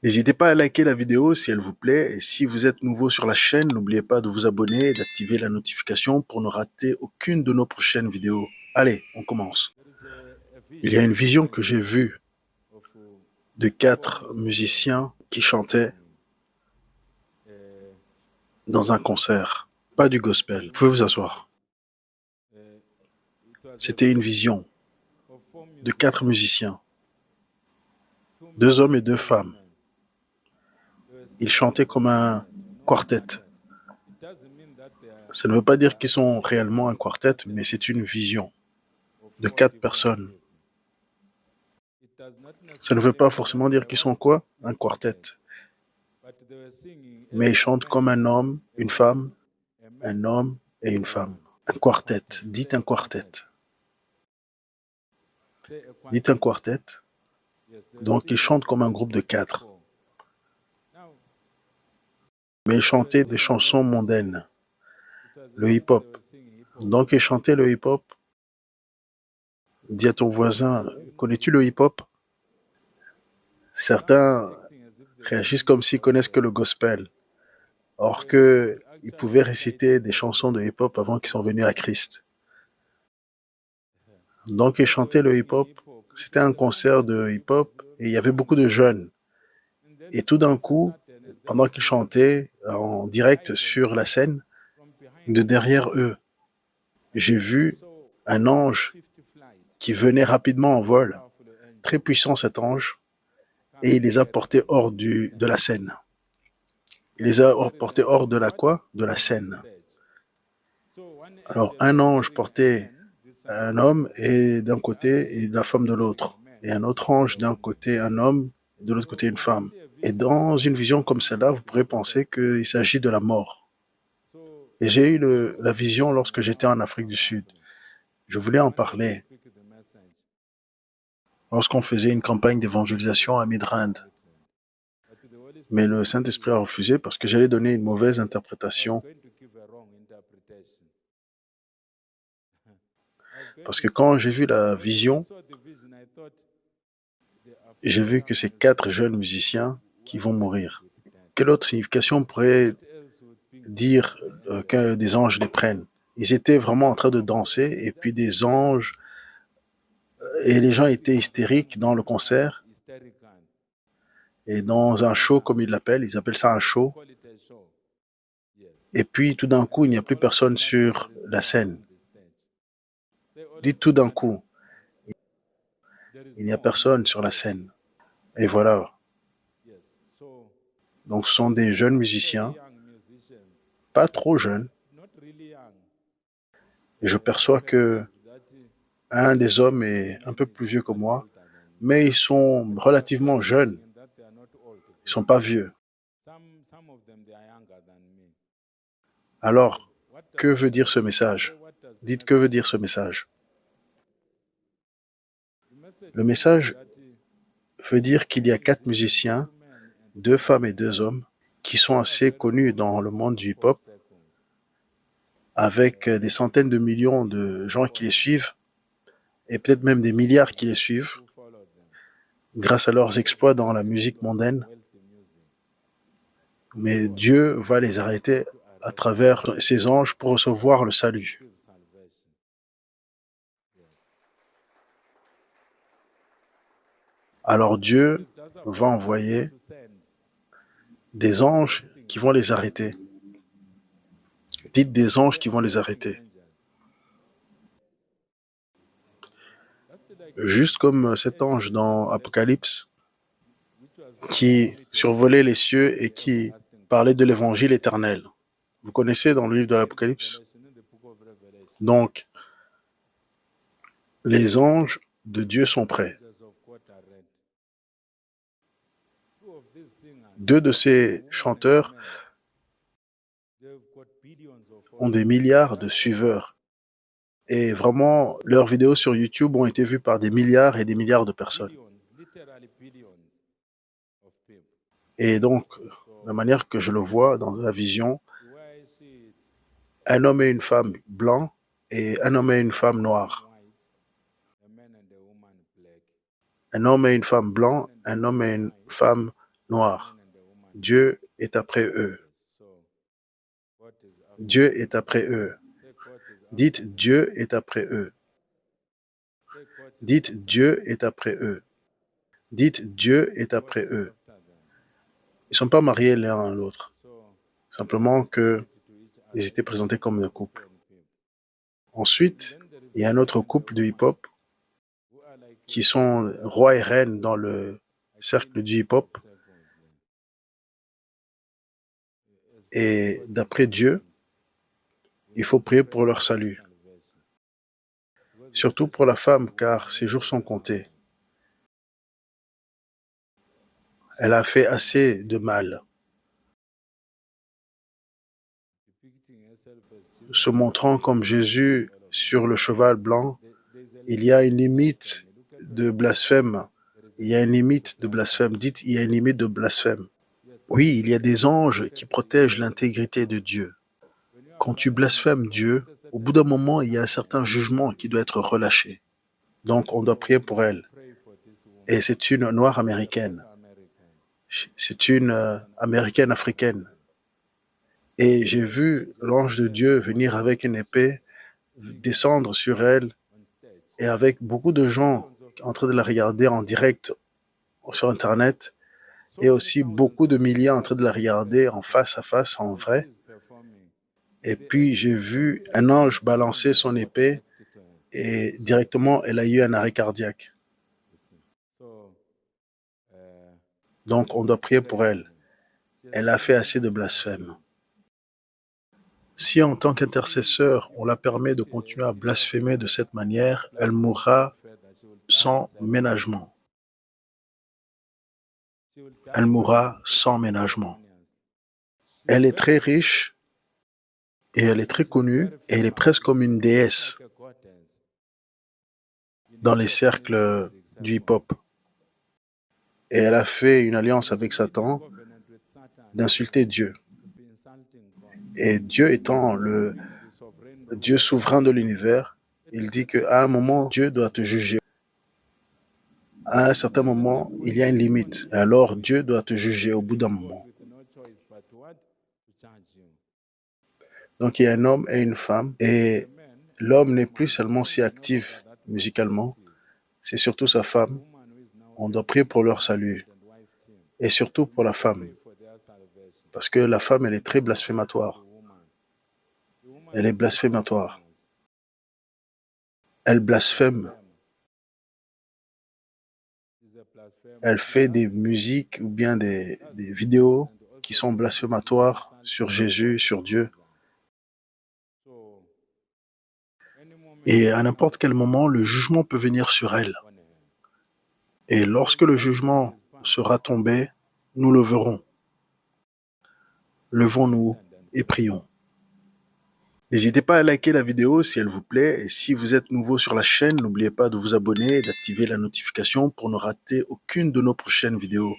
N'hésitez pas à liker la vidéo si elle vous plaît et si vous êtes nouveau sur la chaîne, n'oubliez pas de vous abonner et d'activer la notification pour ne rater aucune de nos prochaines vidéos. Allez, on commence. Il y a une vision que j'ai vue de 4 musiciens qui chantaient dans un concert, pas du gospel. Vous pouvez vous asseoir. C'était une vision de 4 musiciens, 2 hommes et 2 femmes. Ils chantaient comme un quartet. Ça ne veut pas dire qu'ils sont réellement un quartet, mais c'est une vision de 4 personnes. Ça ne veut pas forcément dire qu'ils sont quoi? Un quartet. Mais ils chantent comme un homme et une femme. Un quartet. Dites un quartet. Dites un quartet. Donc ils chantent comme un groupe de 4. Mais ils chantaient des chansons mondaines. Le hip-hop. Donc ils chantaient le hip-hop. Dis à ton voisin, connais-tu le hip-hop? Certains réagissent comme s'ils connaissent que le gospel, or qu'ils pouvaient réciter des chansons de hip-hop avant qu'ils soient venus à Christ. Donc ils chantaient le hip-hop, c'était un concert de hip-hop et il y avait beaucoup de jeunes. Et tout d'un coup, pendant qu'ils chantaient en direct sur la scène, de derrière eux, j'ai vu un ange qui venait rapidement en vol, très puissant cet ange, et il les a portés hors de la scène. Il les a portés hors de la quoi? De la scène. Alors un ange portait un homme et d'un côté et la femme de l'autre. Et un autre ange d'un côté un homme, de l'autre côté une femme. Et dans une vision comme celle-là, vous pourrez penser qu'il s'agit de la mort. Et j'ai eu la vision lorsque j'étais en Afrique du Sud. Je voulais en parler lorsqu'on faisait une campagne d'évangélisation à Midrand. Mais le Saint-Esprit a refusé parce que j'allais donner une mauvaise interprétation. Parce que quand j'ai vu la vision, j'ai vu que c'est 4 jeunes musiciens qui vont mourir. Quelle autre signification on pourrait dire que des anges les prennent? Ils étaient vraiment en train de danser et puis des anges, et les gens étaient hystériques dans le concert et dans un show comme ils appellent ça un show. Et puis tout d'un coup, il n'y a plus personne sur la scène. Dites tout d'un coup, il n'y a personne sur la scène. Et voilà. Donc ce sont des jeunes musiciens, pas trop jeunes. Et je perçois que un des hommes est un peu plus vieux que moi, mais ils sont relativement jeunes. Ils sont pas vieux. Alors, que veut dire ce message? Dites que veut dire ce message? Le message veut dire qu'il y a 4 musiciens, 2 femmes et 2 hommes, qui sont assez connus dans le monde du hip-hop, avec des centaines de millions de gens qui les suivent, et peut-être même des milliards qui les suivent, grâce à leurs exploits dans la musique mondaine. Mais Dieu va les arrêter à travers ses anges pour recevoir le salut. Alors Dieu va envoyer des anges qui vont les arrêter. Dites des anges qui vont les arrêter. Juste comme cet ange dans Apocalypse qui survolait les cieux et qui parlait de l'évangile éternel. Vous connaissez dans le livre de l'Apocalypse? Donc, les anges de Dieu sont prêts. 2 de ces chanteurs ont des milliards de suiveurs. Et vraiment, leurs vidéos sur YouTube ont été vues par des milliards et des milliards de personnes. Et donc, la manière que je le vois dans la vision, un homme et une femme blancs et un homme et une femme noirs. Un homme et une femme blancs, un homme et une femme noirs. Dieu est après eux. Dieu est après eux. Dites Dieu est après eux. Dites Dieu est après eux. Dites Dieu est après eux. Ils ne sont pas mariés l'un à l'autre. Simplement qu'ils étaient présentés comme un couple. Ensuite, il y a un autre couple de hip-hop qui sont rois et reines dans le cercle du hip-hop. Et d'après Dieu, il faut prier pour leur salut. Surtout pour la femme, car ses jours sont comptés. Elle a fait assez de mal. Se montrant comme Jésus sur le cheval blanc, il y a une limite de blasphème. Il y a une limite de blasphème. Dites, il y a une limite de blasphème. Oui, il y a des anges qui protègent l'intégrité de Dieu. Quand tu blasphèmes Dieu, au bout d'un moment, il y a un certain jugement qui doit être relâché. Donc, on doit prier pour elle. Et c'est une noire américaine. C'est une américaine africaine. Et j'ai vu l'ange de Dieu venir avec une épée, descendre sur elle, et avec beaucoup de gens en train de la regarder en direct sur Internet, et aussi beaucoup de milliers en train de la regarder en face à face, en vrai. Et puis j'ai vu un ange balancer son épée, et directement, elle a eu un arrêt cardiaque. Donc on doit prier pour elle. Elle a fait assez de blasphème. Si en tant qu'intercesseur, on la permet de continuer à blasphémer de cette manière, elle mourra sans ménagement. Elle mourra sans ménagement. Elle est très riche et elle est très connue et elle est presque comme une déesse dans les cercles du hip-hop. Et elle a fait une alliance avec Satan d'insulter Dieu. Et Dieu étant le Dieu souverain de l'univers, il dit qu'à un moment, Dieu doit te juger. À un certain moment, il y a une limite. Et alors, Dieu doit te juger au bout d'un moment. Donc, il y a un homme et une femme. Et l'homme n'est plus seulement si actif musicalement, c'est surtout sa femme. On doit prier pour leur salut. Et surtout pour la femme. Parce que la femme, elle est très blasphématoire. Elle est blasphématoire. Elle blasphème. Elle fait des musiques ou bien des vidéos qui sont blasphématoires sur Jésus, sur Dieu. Et à n'importe quel moment, le jugement peut venir sur elle. Et lorsque le jugement sera tombé, nous le verrons. Levons-nous et prions. N'hésitez pas à liker la vidéo si elle vous plaît. Et si vous êtes nouveau sur la chaîne, n'oubliez pas de vous abonner et d'activer la notification pour ne rater aucune de nos prochaines vidéos.